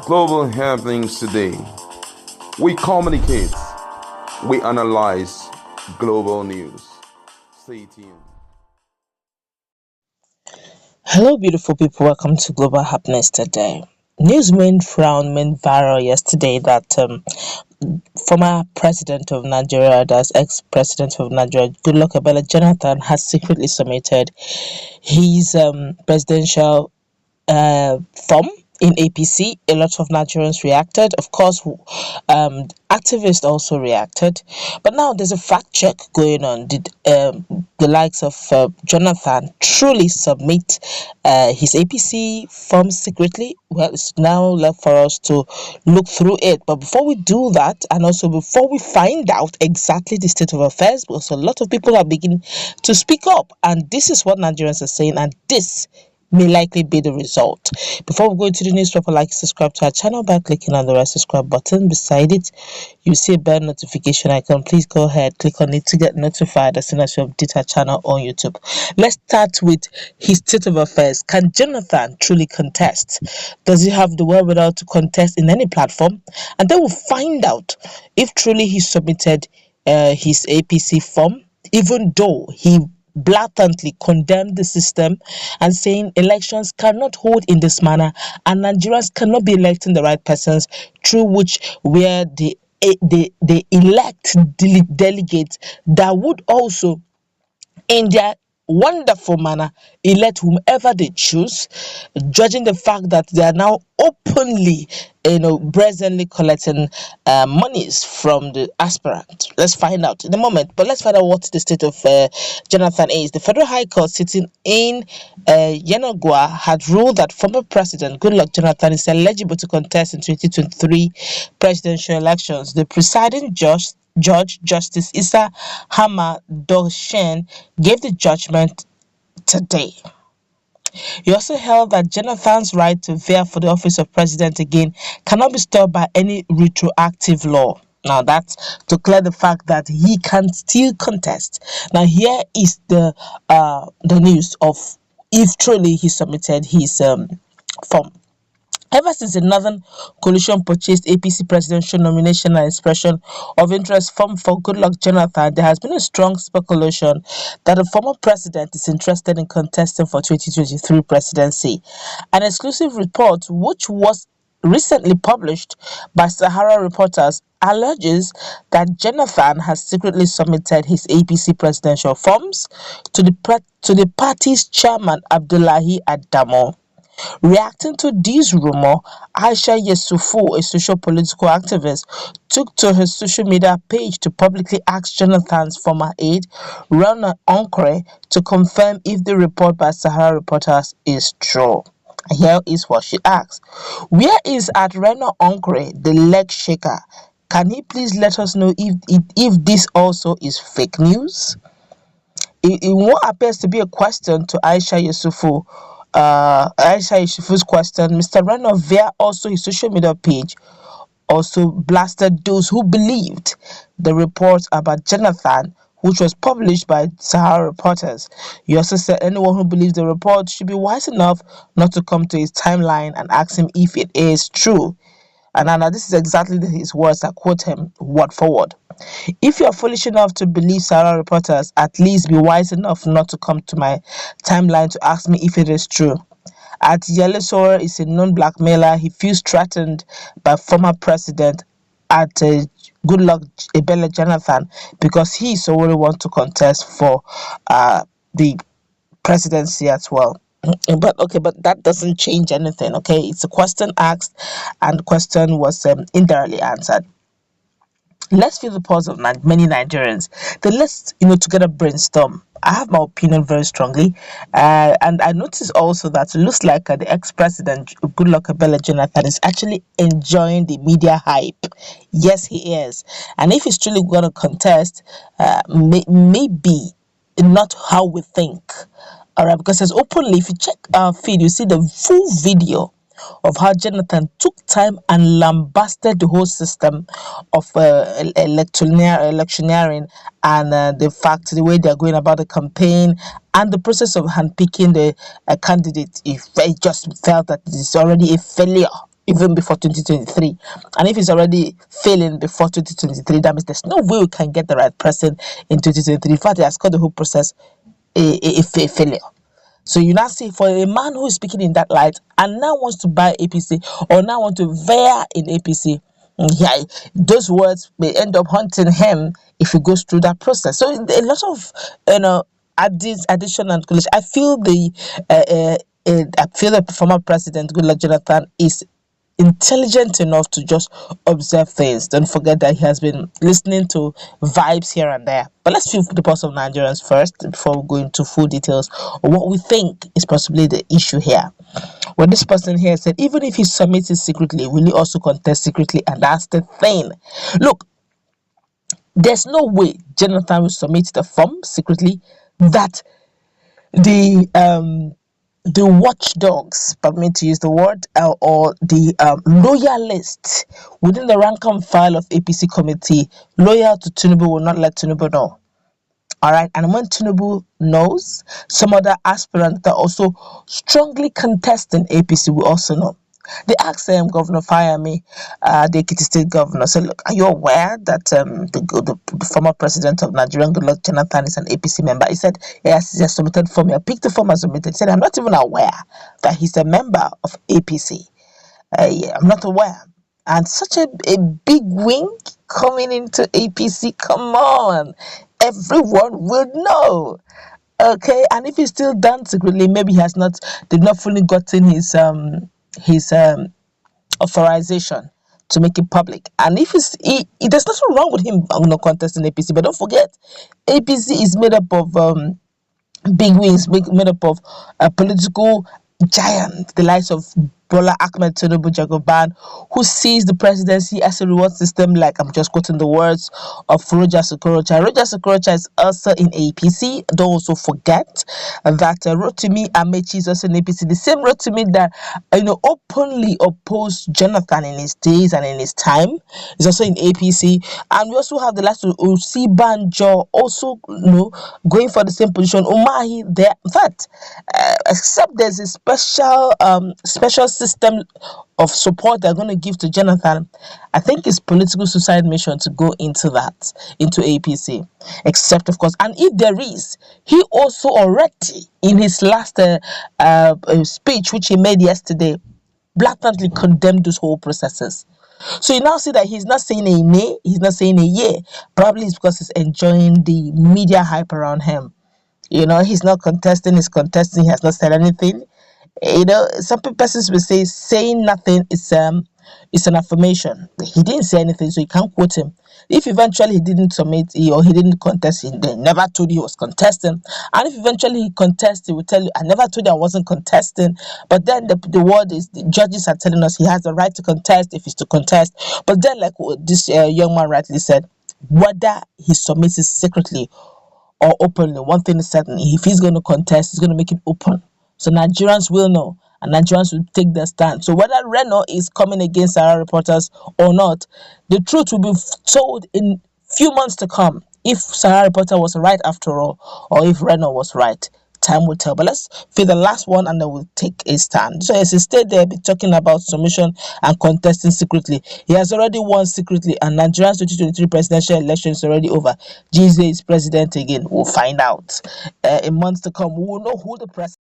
global happenings today. We communicate, we analyze global news. Stay tuned. Hello, beautiful people. Welcome to Global Happiness Today. News went viral yesterday that former president of Nigeria, that's ex-president of Nigeria, Goodluck Jonathan, has secretly submitted his presidential form in APC. A lot of Nigerians reacted. Of course, activists also reacted. But now there's a fact check going on. Did the likes of Jonathan truly submit his APC form secretly? Well, it's now left for us to look through it. But before we do that, and also before we find out exactly the state of affairs, because a lot of people are beginning to speak up, and this is what Nigerians are saying, and this may likely be the result. Before we go into the newspaper, like subscribe to our channel by clicking on the red subscribe button. Beside it, you see a bell notification icon. Please go ahead, click on it to get notified as soon as we update our channel on YouTube. Let's start with his state of affairs. Can Jonathan truly contest? Does he have the wherewithal to contest in any platform? And then we'll find out if truly he submitted his APC form, even though he blatantly condemned the system and saying elections cannot hold in this manner and Nigerians cannot be electing the right persons through which where they elect delegates that would also in their wonderful manner elect whomever they choose, judging the fact that they are now openly brazenly collecting monies from the aspirant. Let's find out in a moment, but let's find out what the state of Jonathan is. The Federal High Court sitting in Yenagua had ruled that former President Goodluck Jonathan is eligible to contest in 2023 presidential elections. The presiding Judge Justice Issa Hama Doshen gave the judgment today. He also held that Jonathan's right to vie for the office of president again cannot be stopped by any retroactive law. Now that's to clear the fact that he can still contest. Now here is the news of if truly he submitted his form. Ever since the Northern Coalition purchased APC presidential nomination and expression of interest form for Goodluck Jonathan, there has been a strong speculation that the former president is interested in contesting for 2023 presidency. An exclusive report, which was recently published by Sahara reporters, alleges that Jonathan has secretly submitted his APC presidential forms to the party's chairman Abdullahi Adamo. Reacting to this rumor, Aisha Yesufu, a social political activist, took to her social media page to publicly ask Jonathan's former aide, Rana Onkre, to confirm if the report by Sahara reporters is true. Here is what she asked. Where is at Rana Onkre, the leg shaker? Can he please let us know if this also is fake news? In what appears to be a question to Aisha Yusufu's question, Mr. Rano via also his social media page also blasted those who believed the report about Jonathan, which was published by Sahara reporters. He also said anyone who believes the report should be wise enough not to come to his timeline and ask him if it is true. And now this is exactly his words. I quote him word for word. If you are foolish enough to believe Sarah reporters, at least be wise enough not to come to my timeline to ask me if it is true. At Yelesora is a known blackmailer. He feels threatened by former president at Goodluck Ebele Jonathan because he so really wants to contest for the presidency as well. But that doesn't change anything. Okay, it's a question asked and the question was indirectly answered. Let's feel the pulse of many Nigerians. Then let's together brainstorm. I have my opinion very strongly, and I noticed also that it looks like the ex-president Goodluck Ebele Jonathan is actually enjoying the media hype. Yes, he is, and if he's truly going to contest, maybe not how we think. All right, because as openly, if you check our feed, you see the full video of how Jonathan took time and lambasted the whole system of electioneering and the way they're going about the campaign and the process of handpicking the candidate. If they just felt that it is already a failure. even before 2023. And if he's already failing before 2023, that means there's no way we can get the right person in 2023. In fact, he has called the whole process a failure. So you now see, for a man who is speaking in that light and now wants to buy APC or now want to veer in APC, yeah, those words may end up haunting him if he goes through that process. So a lot of addition and college. I feel the former president Goodluck Jonathan is intelligent enough to just observe things. Don't forget that he has been listening to vibes here and there. But let's feel the pulse of Nigerians first before we go into full details of what we think is possibly the issue here. Well, this person here said, even if he submits it secretly, will he also contest secretly? And that's the thing. Look, there's no way Jonathan will submit the form secretly that the watchdogs, permit me to use the word, or the loyalists within the rank and file of APC committee loyal to Tinubu will not let Tinubu know. All right, and when Tinubu knows, some other aspirants that are also strongly contesting APC will also know. They asked Governor Fayemi, the Ekiti State Governor, said, look, are you aware that the former president of Nigeria, Goodluck Jonathan, is an APC member? He said, yes, he has submitted form. I picked the form and submitted. He said, I'm not even aware that he's a member of APC. Yeah, I'm not aware. And such a big wing coming into APC, come on. Everyone will know. Okay, and if he's still done secretly, maybe they've not fully gotten his authorization to make it public. And if there's nothing wrong with him not contesting APC, but don't forget, APC is made up of big wings, made up of a political giant, the likes of Bola Ahmed Tinubu Jagoban, who sees the presidency as a reward system, like I'm just quoting the words of Roger Okorocha. Roger Okorocha is also in APC. Don't also forget that Rotimi Amechi is also in APC. The same Rotimi that openly opposed Jonathan in his days and in his time is also in APC. And we also have the last of Banjo also going for the same position. Umahi there. In fact, except there's a special system of support they're going to give to Jonathan, I think it's political suicide mission to go into APC. Except, of course, and if there is, he also already, in his last speech, which he made yesterday, blatantly condemned those whole processes. So you now see that he's not saying a nay, he's not saying a yay. Probably it's because he's enjoying the media hype around him. He's not contesting, he's contesting, he has not said anything. Some persons will say saying nothing is an affirmation. He didn't say anything, so you can't quote him. If eventually he didn't submit or he didn't contest, they never told you he was contesting. And if eventually he contests, he will tell you, I never told you I wasn't contesting. But then the word is, the judges are telling us he has the right to contest if he's to contest. But then, like this young man rightly said, whether he submits it secretly or openly, one thing is certain: if he's going to contest, he's going to make it open. So Nigerians will know, and Nigerians will take their stand. So whether Reno is coming against Sahara reporters or not, the truth will be told in few months to come. If Sahara reporter was right after all, or if Reno was right, time will tell. But let's feel the last one, and then we'll take a stand. So as he stayed there, be talking about submission and contesting secretly. He has already won secretly, and Nigeria's 2023 presidential election is already over. Jesus is president again. We'll find out in months to come. We will know who the president.